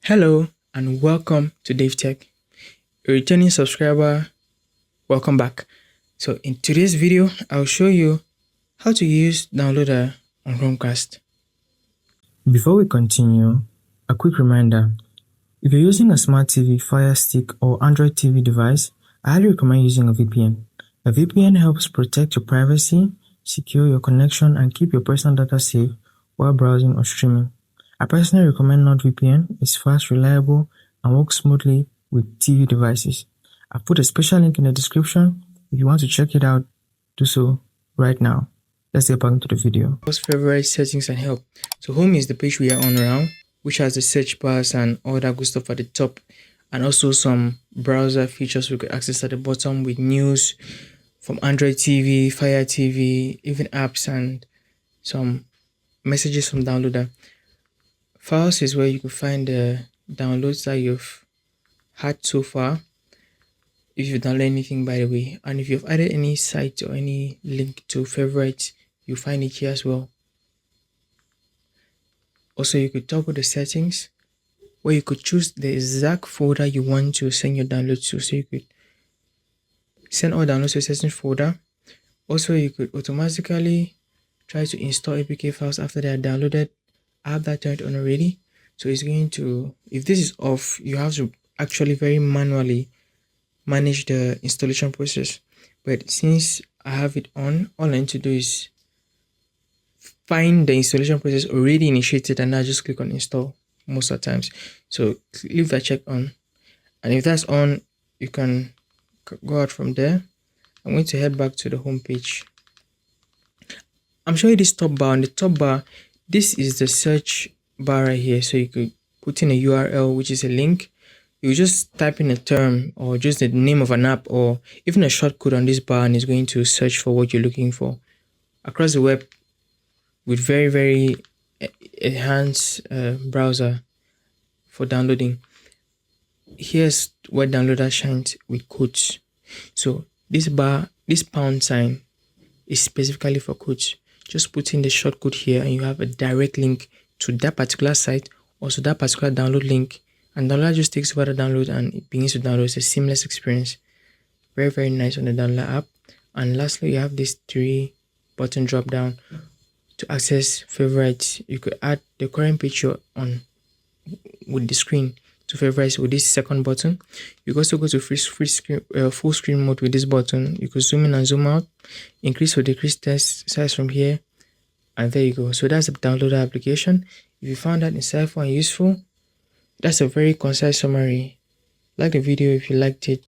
Hello and welcome to DaveTech. A returning subscriber, welcome back. So in today's video, I'll show you how to use Downloader on Chromecast. Before we continue, a quick reminder. If you're using a smart TV, Fire Stick or Android TV device, I highly recommend using a VPN. A VPN helps protect your privacy, secure your connection, and keep your personal data safe while browsing or streaming. I personally recommend NordVPN. It's fast, reliable, and works smoothly with TV devices. I've put a special link in the description. If you want to check it out, do so right now. Let's get back into the video. Most favorite settings and help. So home is the page we are on now, which has the search bars and all that good stuff at the top, and also some browser features we could access at the bottom with news from Android TV, Fire TV, even apps and some messages from Downloader. Files is where you can find the downloads that you've had so far, if you've downloaded anything by the way, and if you've added any site or any link to favorites, you find it here as well. Also, you could toggle the settings where you could choose the exact folder you want to send your downloads to, so you could send all downloads to a certain folder. Also, you could automatically try to install APK files after they are downloaded. I have that turned on already, so it's going to, if this is off, you have to actually very manually manage the installation process. But since I have it on, all I need to do is find the installation process already initiated and I just click on install most of the times. So leave that check on, and if that's on, you can go out from there. I'm going to head back to the home page. I'm showing you this top bar. On the top bar, this is the search bar right here, so you could put in a URL, which is a link. You just type in a term or just the name of an app or even a shortcode on this bar, and it's going to search for what you're looking for across the web with very enhanced browser for downloading. Here's where Downloader shines with codes. So this bar, this pound sign, is specifically for codes. Just put in the shortcode here and you have a direct link to that particular site, also that particular download link, and Downloader just takes over the download and it begins to download. It's a seamless experience. Very nice on the Downloader app. And lastly, you have this 3-button drop down to access favorites. You could add the current picture on with the screen to favorites with this second button. You could also go to full screen mode with this button. You could zoom in and zoom out, increase or decrease text size from here, and there you go. So that's the Downloader application. If you found that insightful and useful, that's a very concise summary. Like the video if you liked it.